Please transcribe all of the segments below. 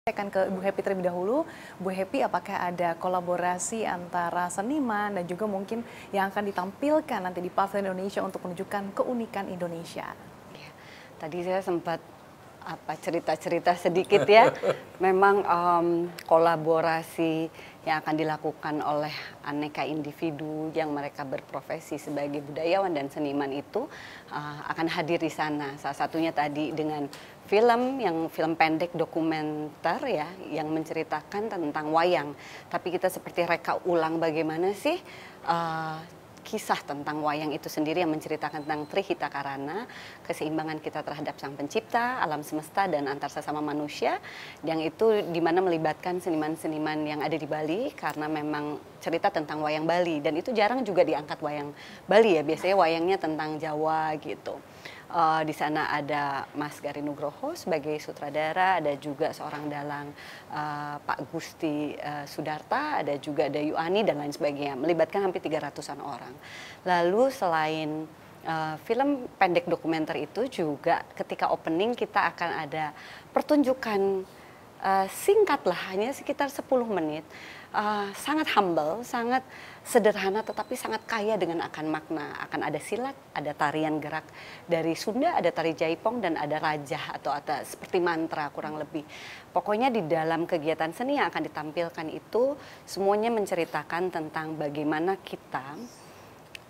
Saya akan ke Bu Happy terlebih dahulu. Bu Happy, apakah ada kolaborasi antara seniman dan juga mungkin yang akan ditampilkan nanti di Pavilion Indonesia untuk menunjukkan keunikan Indonesia? Ya, tadi saya sempat cerita-cerita sedikit ya. Memang kolaborasi yang akan dilakukan oleh aneka individu yang mereka berprofesi sebagai budayawan dan seniman itu akan hadir di sana. Salah satunya tadi dengan film pendek dokumenter ya yang menceritakan tentang wayang. Tapi kita seperti reka ulang bagaimana sih kisah tentang wayang itu sendiri yang menceritakan tentang Trihita Karana, keseimbangan kita terhadap Sang Pencipta, alam semesta dan antar sesama manusia, yang itu dimana melibatkan seniman-seniman yang ada di Bali karena memang cerita tentang wayang Bali dan itu jarang juga diangkat wayang Bali ya, biasanya wayangnya tentang Jawa gitu. Di sana ada Mas Gari Nugroho sebagai sutradara, ada juga seorang dalang Pak Gusti Sudarta, ada juga Dayu Ani dan lain sebagainya, melibatkan hampir 300-an orang. Lalu selain film pendek dokumenter itu juga ketika opening kita akan ada pertunjukan singkat lah, hanya sekitar 10 menit. Sangat humble, sangat sederhana tetapi sangat kaya dengan akan makna. Akan ada silat, ada tarian gerak dari Sunda, ada tari jaipong dan ada rajah atau seperti mantra kurang lebih. Pokoknya di dalam kegiatan seni yang akan ditampilkan itu semuanya menceritakan tentang bagaimana kita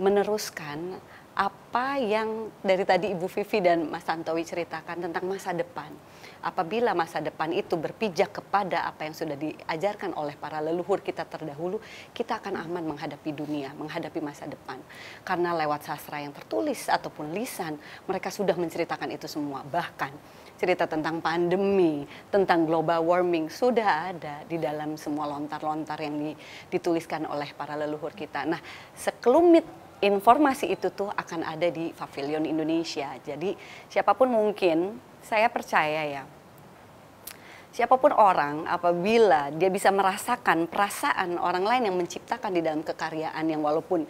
meneruskan apa yang dari tadi Ibu Vivi dan Mas Tantowi ceritakan tentang masa depan. Apabila masa depan itu berpijak kepada apa yang sudah diajarkan oleh para leluhur kita terdahulu, kita akan aman menghadapi dunia, menghadapi masa depan. Karena lewat sastra yang tertulis ataupun lisan, mereka sudah menceritakan itu semua. Bahkan cerita tentang pandemi, tentang global warming sudah ada di dalam semua lontar-lontar yang dituliskan oleh para leluhur kita. Nah, sekelumit informasi itu tuh akan ada di Pavilion Indonesia. Jadi siapapun mungkin, saya percaya ya, siapapun orang apabila dia bisa merasakan perasaan orang lain yang menciptakan di dalam kekaryaan yang walaupun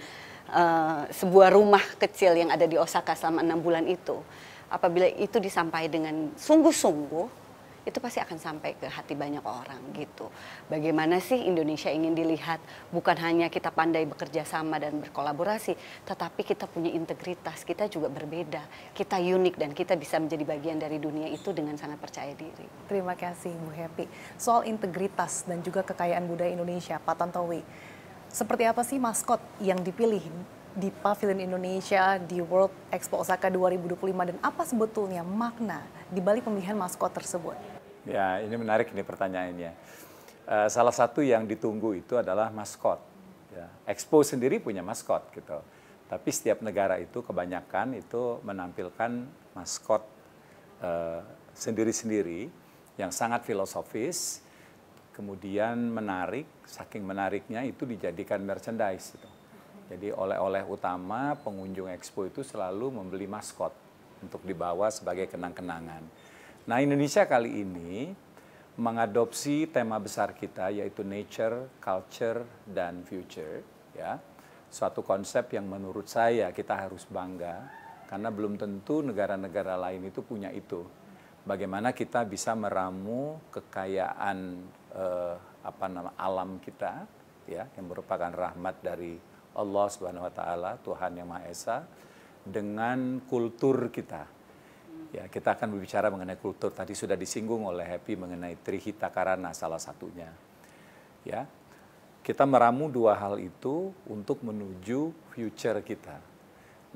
sebuah rumah kecil yang ada di Osaka selama 6 bulan itu, apabila itu disampaikan dengan sungguh-sungguh, itu pasti akan sampai ke hati banyak orang gitu. Bagaimana sih Indonesia ingin dilihat bukan hanya kita pandai bekerja sama dan berkolaborasi, tetapi kita punya integritas, kita juga berbeda, kita unik dan kita bisa menjadi bagian dari dunia itu dengan sangat percaya diri. Terima kasih Bu Happy. Soal integritas dan juga kekayaan budaya Indonesia, Pak Tantowi, seperti apa sih maskot yang dipilih di Pavilion Indonesia di World Expo Osaka 2025 dan apa sebetulnya makna di balik pemilihan maskot tersebut? Ya, ini menarik ini pertanyaannya. Salah satu yang ditunggu itu adalah maskot. Ya, Expo sendiri punya maskot gitu. Tapi setiap negara itu kebanyakan itu menampilkan maskot sendiri-sendiri yang sangat filosofis, kemudian menarik, saking menariknya itu dijadikan merchandise gitu. Jadi oleh-oleh utama pengunjung Expo itu selalu membeli maskot untuk dibawa sebagai kenang-kenangan. Nah, Indonesia kali ini mengadopsi tema besar kita yaitu nature, culture, dan future. Ya, suatu konsep yang menurut saya kita harus bangga karena belum tentu negara-negara lain itu punya itu. Bagaimana kita bisa meramu kekayaan alam kita, ya, yang merupakan rahmat dari Allah Subhanahu Wa Taala, Tuhan Yang Maha Esa, dengan kultur kita. Ya, kita akan berbicara mengenai kultur. Tadi sudah disinggung oleh Happy mengenai Trihita Karana salah satunya. Ya, kita meramu dua hal itu untuk menuju future kita.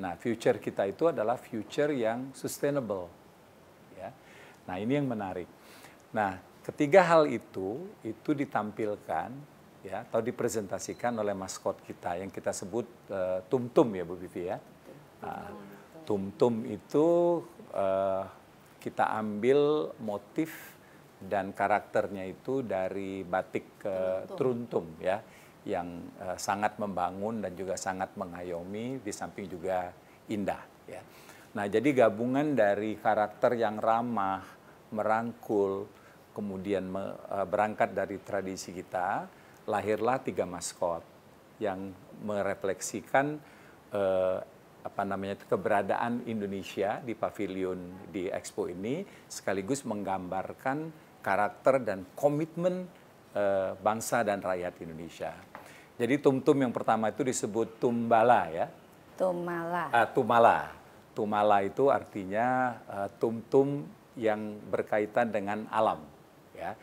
Nah, future kita itu adalah future yang sustainable. Ya, nah ini yang menarik. Nah, ketiga hal itu ditampilkan ya atau dipresentasikan oleh maskot kita yang kita sebut Tumtum ya Bu Vivi ya. Nah, Tumtum itu kita ambil motif dan karakternya itu dari batik Truntum ya, yang sangat membangun dan juga sangat mengayomi, di samping juga indah ya. Nah, jadi gabungan dari karakter yang ramah, merangkul, kemudian berangkat dari tradisi kita, lahirlah 3 maskot yang merefleksikan keberadaan Indonesia di pavilion di Expo ini, sekaligus menggambarkan karakter dan komitmen bangsa dan rakyat Indonesia. Jadi tumtum yang pertama itu disebut tumbala ya. Tumala. Tumala. Tumala itu artinya tumtum yang berkaitan dengan alam ya.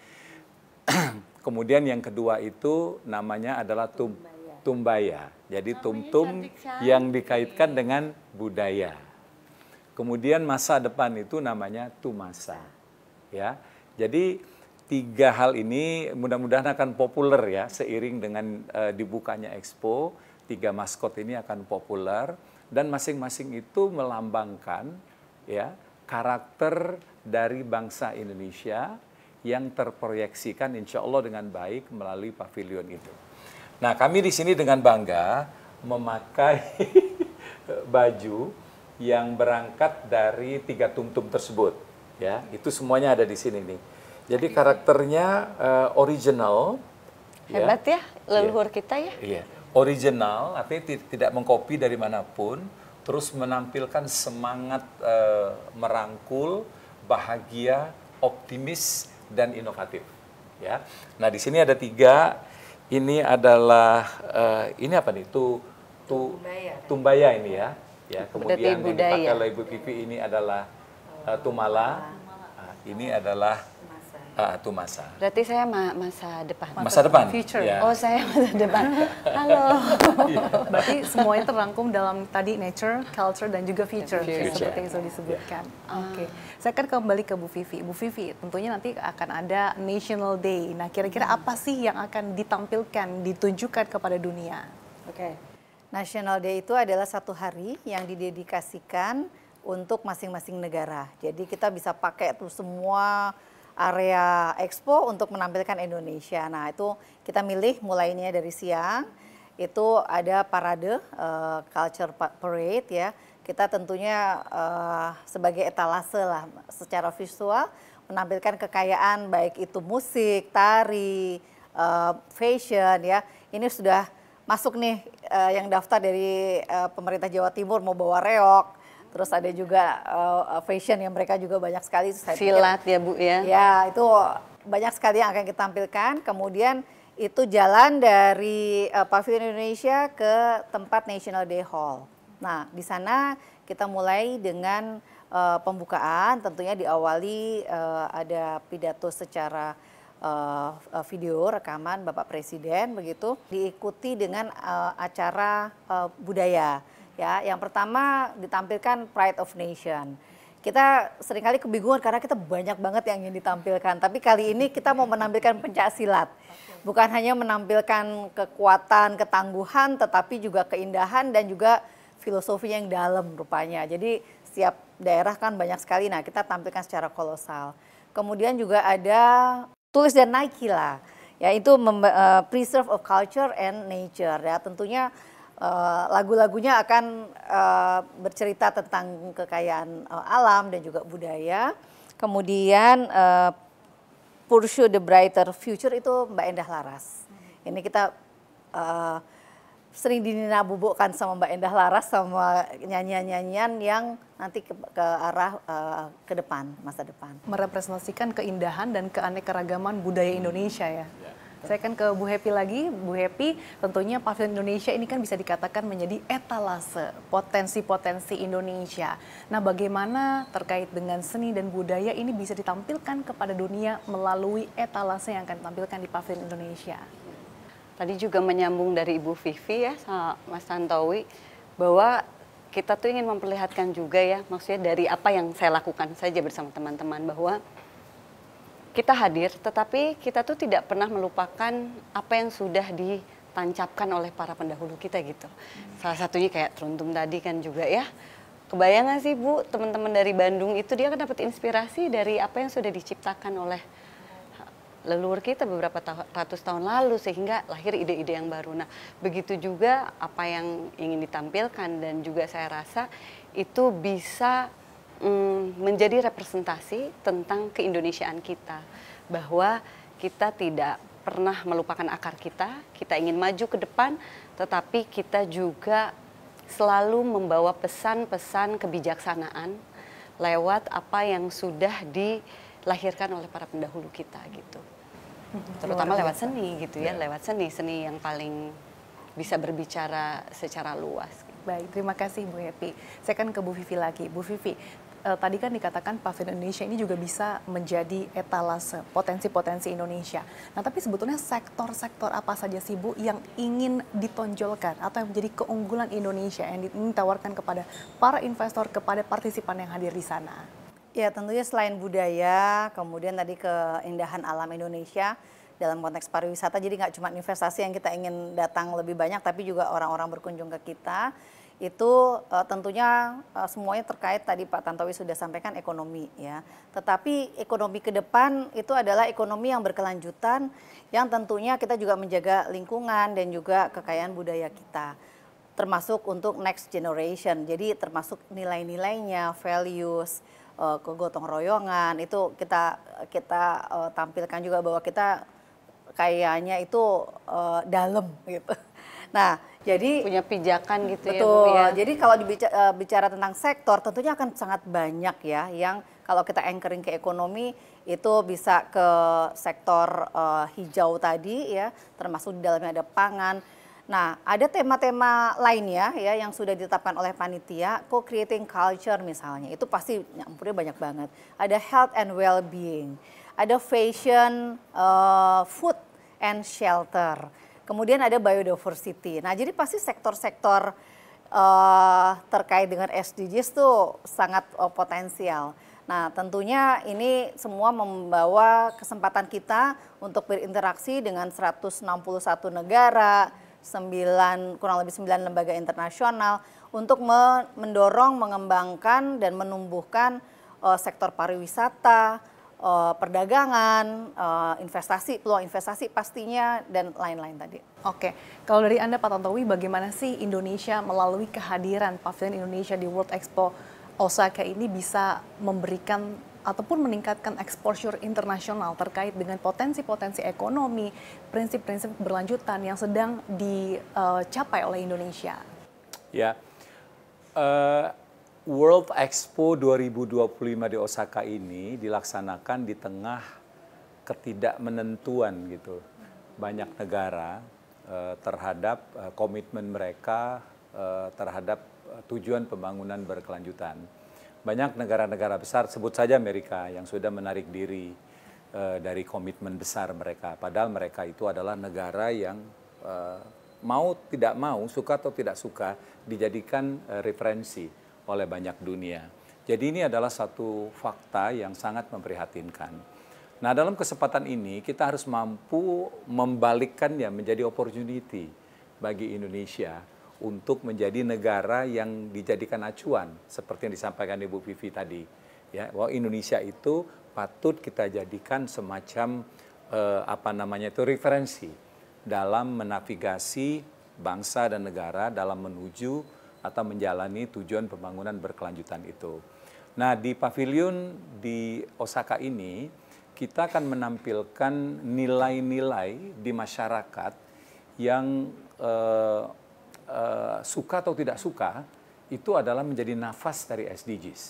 Kemudian yang kedua itu namanya adalah tumbaya. Jadi tumtum yang dikaitkan dengan budaya. Kemudian masa depan itu namanya tumasa. Ya. Jadi tiga hal ini mudah-mudahan akan populer ya seiring dengan dibukanya Expo. Tiga maskot ini akan populer dan masing-masing itu melambangkan ya karakter dari bangsa Indonesia yang terproyeksikan insya Allah dengan baik melalui pavilion itu. Nah, kami di sini dengan bangga memakai baju yang berangkat dari tiga tumtum tersebut. Ya, itu semuanya ada di sini nih. Jadi karakternya original. Hebat ya, leluhur kita ya. Iya, original artinya tidak mengkopi dari manapun, terus menampilkan semangat merangkul, bahagia, optimis dan inovatif. Ya, nah di sini ada tiga. Ini adalah ini apa nih? Tumbaya ini ya. Ya, kemudian yang dipakai oleh Ibu Vivi ini adalah tumala. Ini adalah tumasa. Berarti saya masa depan. Masa depan. Future. Ya. Oh, saya masa depan. Halo. Berarti semuanya terrangkum dalam tadi nature, culture, dan juga future. Seperti yang sudah disebutkan. Oke. Saya akan kembali ke Bu Vivi. Bu Vivi, tentunya nanti akan ada National Day. Nah, kira-kira apa sih yang akan ditampilkan, ditunjukkan kepada dunia? Oke. National Day itu adalah satu hari yang didedikasikan untuk masing-masing negara. Jadi kita bisa pakai tuh semua area expo untuk menampilkan Indonesia. Nah, itu kita milih mulainya dari siang. Itu ada parade, culture parade ya. Kita tentunya sebagai etalase lah secara visual menampilkan kekayaan baik itu musik, tari, fashion ya. Ini sudah masuk nih yang daftar dari pemerintah Jawa Timur mau bawa reog. Terus ada juga fashion yang mereka juga banyak sekali. Silat ya Bu ya? Ya, itu banyak sekali yang akan kita tampilkan. Kemudian itu jalan dari Pavilion Indonesia ke tempat National Day Hall. Nah, di sana kita mulai dengan pembukaan, tentunya diawali ada pidato secara video rekaman Bapak Presiden begitu, diikuti dengan acara budaya. Ya, yang pertama ditampilkan Pride of Nation. Kita seringkali kebingungan karena kita banyak banget yang ingin ditampilkan. Tapi kali ini kita mau menampilkan pencak silat. Bukan hanya menampilkan kekuatan, ketangguhan, tetapi juga keindahan dan juga filosofi yang dalam rupanya. Jadi setiap daerah kan banyak sekali. Nah, kita tampilkan secara kolosal. Kemudian juga ada tulis dan Nike lah. Ya, itu preserve of culture and nature. Ya, tentunya lagu-lagunya akan bercerita tentang kekayaan alam dan juga budaya. Kemudian Pursue the Brighter Future itu Mbak Endah Laras. Ini kita sering dinabubukkan sama Mbak Endah Laras sama nyanyian-nyanyian yang nanti ke arah ke depan, masa depan. Merepresentasikan keindahan dan keanekaragaman budaya Indonesia ya. Saya akan ke Bu Happy lagi. Bu Happy, tentunya Pavilion Indonesia ini kan bisa dikatakan menjadi etalase potensi-potensi Indonesia. Nah, bagaimana terkait dengan seni dan budaya ini bisa ditampilkan kepada dunia melalui etalase yang akan ditampilkan di Pavilion Indonesia? Tadi juga menyambung dari Ibu Vivi ya sama Mas Tantowi bahwa kita tuh ingin memperlihatkan juga ya, maksudnya dari apa yang saya lakukan saja bersama teman-teman bahwa kita hadir, tetapi kita tuh tidak pernah melupakan apa yang sudah ditancapkan oleh para pendahulu kita gitu. Salah satunya kayak Truntum tadi kan juga ya. Kebayang nggak sih Bu, teman-teman dari Bandung itu dia kan dapat inspirasi dari apa yang sudah diciptakan oleh leluhur kita beberapa ratus tahun lalu sehingga lahir ide-ide yang baru. Nah, begitu juga apa yang ingin ditampilkan dan juga saya rasa itu bisa menjadi representasi tentang keindonesiaan kita, bahwa kita tidak pernah melupakan akar kita ingin maju ke depan, tetapi kita juga selalu membawa pesan-pesan kebijaksanaan lewat apa yang sudah dilahirkan oleh para pendahulu kita gitu. Terutama lewat seni gitu ya, lewat seni yang paling bisa berbicara secara luas. Baik, terima kasih Bu Happy. Saya akan ke Bu Vivi lagi. Bu Vivi, tadi kan dikatakan Pavilion Indonesia ini juga bisa menjadi etalase potensi-potensi Indonesia. Nah, tapi sebetulnya sektor-sektor apa saja sih Bu yang ingin ditonjolkan atau yang menjadi keunggulan Indonesia yang ingin ditawarkan kepada para investor, kepada partisipan yang hadir di sana? Ya, tentunya selain budaya, kemudian tadi keindahan alam Indonesia dalam konteks pariwisata, jadi nggak cuma investasi yang kita ingin datang lebih banyak, tapi juga orang-orang berkunjung ke kita. Itu tentunya semuanya terkait tadi Pak Tantowi sudah sampaikan ekonomi ya. Tetapi ekonomi ke depan itu adalah ekonomi yang berkelanjutan yang tentunya kita juga menjaga lingkungan dan juga kekayaan budaya kita. Termasuk untuk next generation. Jadi termasuk nilai-nilainya, values, kegotong royongan itu kita tampilkan juga bahwa kita kayaknya itu dalam gitu. Nah, jadi punya pijakan gitu betul, ya Bu ya. Jadi kalau bicara tentang sektor tentunya akan sangat banyak ya yang kalau kita anchoring ke ekonomi itu bisa ke sektor hijau tadi ya, termasuk di dalamnya ada pangan. Nah, ada tema-tema lainnya ya yang sudah ditetapkan oleh panitia, co-creating culture misalnya. Itu pasti nyampurnya banyak banget. Ada health and well-being, ada fashion, food and shelter. Kemudian ada biodiversity. Nah, jadi pasti sektor-sektor terkait dengan SDGs tuh sangat potensial. Nah, tentunya ini semua membawa kesempatan kita untuk berinteraksi dengan 161 negara, kurang lebih 9 lembaga internasional untuk mendorong, mengembangkan dan menumbuhkan sektor pariwisata, perdagangan, investasi, peluang investasi pastinya, dan lain-lain tadi. Oke, kalau dari Anda Pak Tantowi, bagaimana sih Indonesia melalui kehadiran Pavilion Indonesia di World Expo Osaka ini bisa memberikan ataupun meningkatkan exposure internasional terkait dengan potensi-potensi ekonomi, prinsip-prinsip berlanjutan yang sedang dicapai oleh Indonesia? Ya, World Expo 2025 di Osaka ini dilaksanakan di tengah ketidakmenentuan gitu. Banyak negara terhadap komitmen mereka terhadap tujuan pembangunan berkelanjutan. Banyak negara-negara besar, sebut saja Amerika, yang sudah menarik diri dari komitmen besar mereka. Padahal mereka itu adalah negara yang mau tidak mau, suka atau tidak suka, dijadikan referensi oleh banyak dunia. Jadi ini adalah satu fakta yang sangat memprihatinkan. Nah, dalam kesempatan ini kita harus mampu membalikkannya menjadi opportunity bagi Indonesia untuk menjadi negara yang dijadikan acuan seperti yang disampaikan Ibu Vivi tadi. Ya, bahwa Indonesia itu patut kita jadikan semacam referensi dalam menavigasi bangsa dan negara dalam menuju atau menjalani tujuan pembangunan berkelanjutan itu. Nah, di pavilion di Osaka ini, kita akan menampilkan nilai-nilai di masyarakat yang suka atau tidak suka, itu adalah menjadi nafas dari SDGs.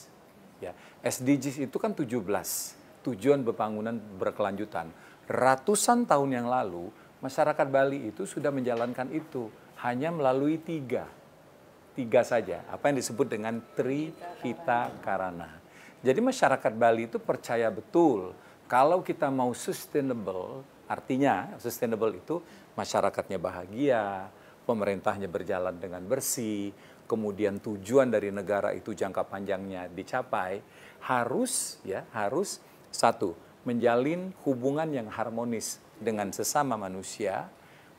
Ya, SDGs itu kan 17, tujuan pembangunan berkelanjutan. Ratusan tahun yang lalu, masyarakat Bali itu sudah menjalankan itu, hanya melalui tiga saja, apa yang disebut dengan Trihita Karana. Jadi masyarakat Bali itu percaya betul kalau kita mau sustainable, artinya sustainable itu masyarakatnya bahagia, pemerintahnya berjalan dengan bersih, kemudian tujuan dari negara itu jangka panjangnya dicapai, harus satu, menjalin hubungan yang harmonis dengan sesama manusia,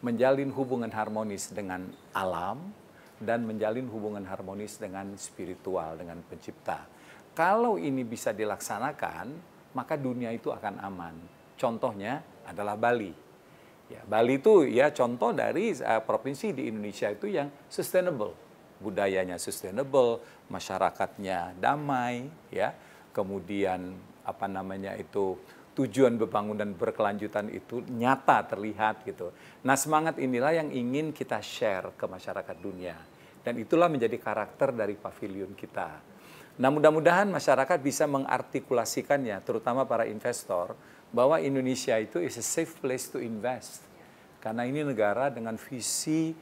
menjalin hubungan harmonis dengan alam, dan menjalin hubungan harmonis dengan spiritual, dengan pencipta. Kalau ini bisa dilaksanakan, maka dunia itu akan aman. Contohnya adalah Bali. Ya, Bali itu ya contoh dari provinsi di Indonesia itu yang sustainable. Budayanya sustainable, masyarakatnya damai, ya. Kemudian tujuan pembangunan berkelanjutan itu nyata terlihat gitu. Nah, semangat inilah yang ingin kita share ke masyarakat dunia. Dan itulah menjadi karakter dari pavilion kita. Nah, mudah-mudahan masyarakat bisa mengartikulasikannya, terutama para investor, bahwa Indonesia itu is a safe place to invest. Karena ini negara dengan visi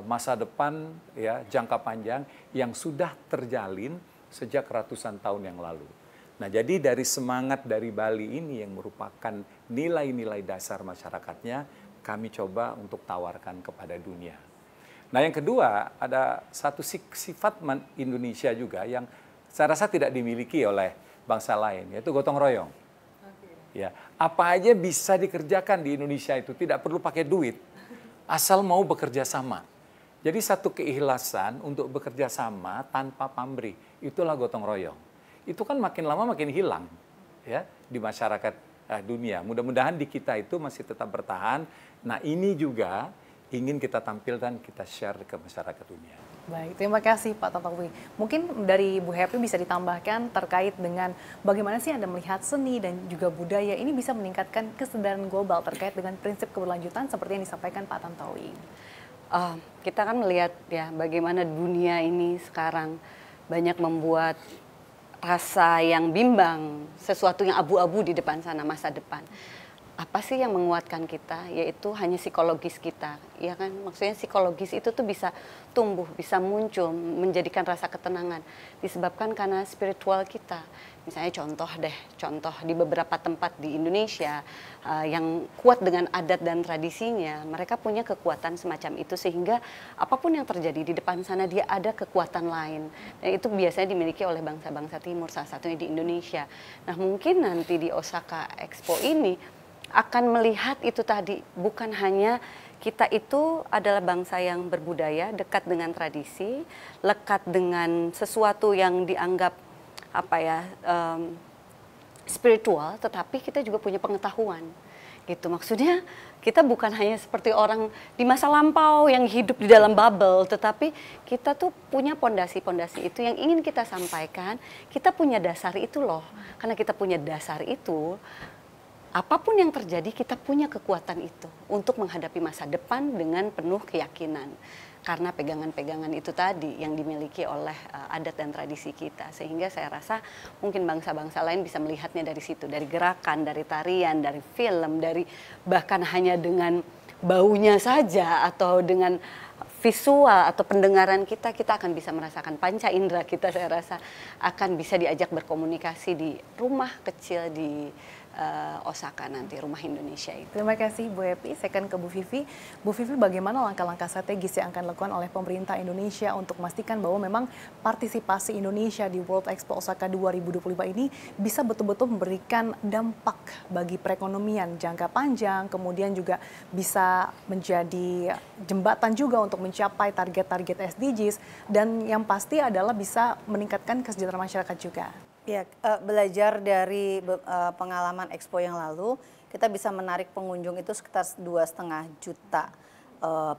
masa depan ya jangka panjang yang sudah terjalin sejak ratusan tahun yang lalu. Nah, jadi dari semangat dari Bali ini yang merupakan nilai-nilai dasar masyarakatnya, kami coba untuk tawarkan kepada dunia. Nah, yang kedua, ada satu sifat Indonesia juga yang saya rasa tidak dimiliki oleh bangsa lain, yaitu gotong royong. Ya, apa aja bisa dikerjakan di Indonesia itu, tidak perlu pakai duit, asal mau bekerja sama. Jadi satu keikhlasan untuk bekerja sama tanpa pamrih, itulah gotong royong. Itu kan makin lama makin hilang ya di masyarakat dunia. Mudah-mudahan di kita itu masih tetap bertahan. Nah, ini juga ingin kita tampilkan, kita share ke masyarakat dunia. Baik, terima kasih Pak Tantowi. Mungkin dari Bu Happy bisa ditambahkan terkait dengan bagaimana sih Anda melihat seni dan juga budaya ini bisa meningkatkan kesadaran global terkait dengan prinsip keberlanjutan seperti yang disampaikan Pak Tantowi. Kita kan melihat ya bagaimana dunia ini sekarang banyak membuat rasa yang bimbang, sesuatu yang abu-abu di depan sana, masa depan. Apa sih yang menguatkan kita? Yaitu hanya psikologis kita, ya kan? Maksudnya psikologis itu tuh bisa tumbuh, bisa muncul, menjadikan rasa ketenangan. Disebabkan karena spiritual kita. Misalnya contoh di beberapa tempat di Indonesia yang kuat dengan adat dan tradisinya, mereka punya kekuatan semacam itu sehingga apapun yang terjadi di depan sana dia ada kekuatan lain. Dan itu biasanya dimiliki oleh bangsa-bangsa timur, salah satunya di Indonesia. Nah, mungkin nanti di Osaka Expo ini akan melihat itu tadi, bukan hanya kita itu adalah bangsa yang berbudaya, dekat dengan tradisi, lekat dengan sesuatu yang dianggap spiritual, tetapi kita juga punya pengetahuan gitu. Maksudnya kita bukan hanya seperti orang di masa lampau yang hidup di dalam bubble, tetapi kita tuh punya pondasi-pondasi itu yang ingin kita sampaikan. Kita punya dasar itu loh, karena kita punya dasar itu, apapun yang terjadi kita punya kekuatan itu untuk menghadapi masa depan dengan penuh keyakinan. Karena pegangan-pegangan itu tadi yang dimiliki oleh adat dan tradisi kita. Sehingga saya rasa mungkin bangsa-bangsa lain bisa melihatnya dari situ. Dari gerakan, dari tarian, dari film, dari bahkan hanya dengan baunya saja atau dengan visual atau pendengaran kita akan bisa merasakan panca indera kita, saya rasa akan bisa diajak berkomunikasi di rumah kecil di Osaka nanti, rumah Indonesia itu. Terima kasih Bu Happy. Saya akan ke Bu Vivi. Bu Vivi, bagaimana langkah-langkah strategis yang akan dilakukan oleh pemerintah Indonesia untuk memastikan bahwa memang partisipasi Indonesia di World Expo Osaka 2025 ini bisa betul-betul memberikan dampak bagi perekonomian jangka panjang, kemudian juga bisa menjadi jembatan juga untuk mencapai target-target SDGs, dan yang pasti adalah bisa meningkatkan kesejahteraan masyarakat juga. Ya, belajar dari pengalaman Expo yang lalu, kita bisa menarik pengunjung itu sekitar 2,5 juta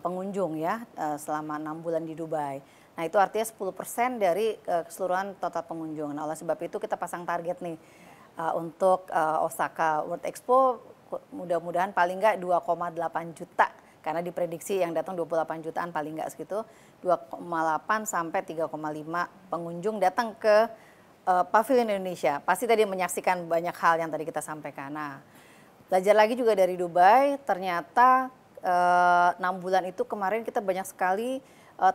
pengunjung ya selama 6 bulan di Dubai. Nah, itu artinya 10% dari keseluruhan total pengunjung. Nah, oleh sebab itu kita pasang target nih untuk Osaka World Expo, mudah-mudahan paling nggak 2,8 juta. Karena diprediksi yang datang 28 jutaan paling nggak segitu, 2,8 sampai 3,5 pengunjung datang ke Pavilion Indonesia. Pasti tadi menyaksikan banyak hal yang tadi kita sampaikan. Nah, belajar lagi juga dari Dubai, ternyata 6 bulan itu kemarin kita banyak sekali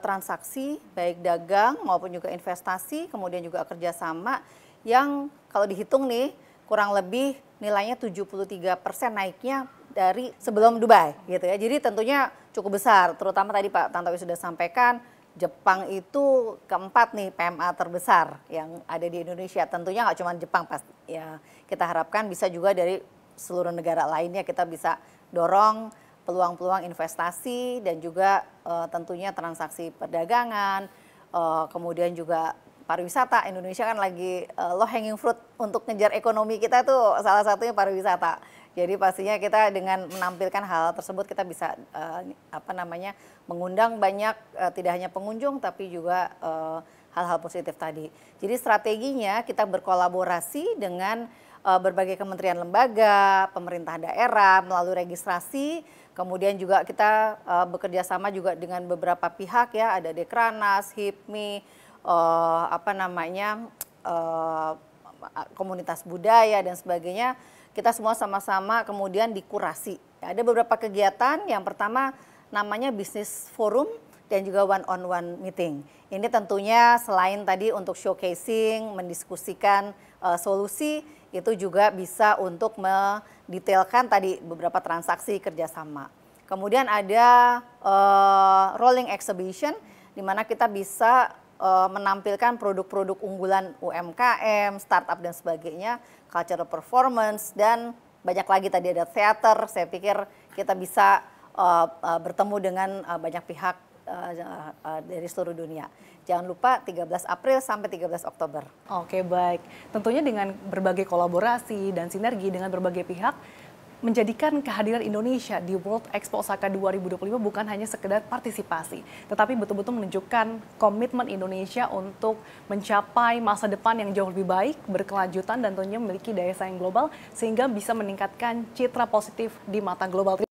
transaksi, baik dagang maupun juga investasi, kemudian juga kerjasama yang kalau dihitung nih kurang lebih nilainya 73% naiknya dari sebelum Dubai gitu ya. Jadi tentunya cukup besar, terutama tadi Pak Tantowi sudah sampaikan, Jepang itu keempat nih PMA terbesar yang ada di Indonesia. Tentunya nggak cuma Jepang, pasti ya kita harapkan bisa juga dari seluruh negara lainnya, kita bisa dorong peluang-peluang investasi dan juga tentunya transaksi perdagangan, kemudian juga pariwisata. Indonesia kan lagi low hanging fruit untuk ngejar ekonomi kita tuh salah satunya pariwisata. Jadi pastinya kita dengan menampilkan hal tersebut kita bisa mengundang banyak tidak hanya pengunjung tapi juga hal-hal positif tadi. Jadi strateginya kita berkolaborasi dengan berbagai kementerian lembaga, pemerintah daerah melalui registrasi, kemudian juga kita bekerja sama juga dengan beberapa pihak ya, ada Dekranas, HIPMI, apa namanya komunitas budaya dan sebagainya, kita semua sama-sama kemudian dikurasi. Ada beberapa kegiatan, yang pertama namanya Business Forum dan juga one-on-one meeting. Ini tentunya selain tadi untuk showcasing, mendiskusikan solusi, itu juga bisa untuk mendetailkan tadi beberapa transaksi kerjasama. Kemudian ada rolling exhibition, di mana kita bisa menampilkan produk-produk unggulan UMKM, startup dan sebagainya, cultural performance, dan banyak lagi tadi ada theater. Saya pikir kita bisa bertemu dengan banyak pihak dari seluruh dunia. Jangan lupa 13 April sampai 13 Oktober. Oke, baik. Tentunya dengan berbagai kolaborasi dan sinergi dengan berbagai pihak, menjadikan kehadiran Indonesia di World Expo Osaka 2025 bukan hanya sekedar partisipasi, tetapi betul-betul menunjukkan komitmen Indonesia untuk mencapai masa depan yang jauh lebih baik, berkelanjutan, dan tentunya memiliki daya saing global, sehingga bisa meningkatkan citra positif di mata global.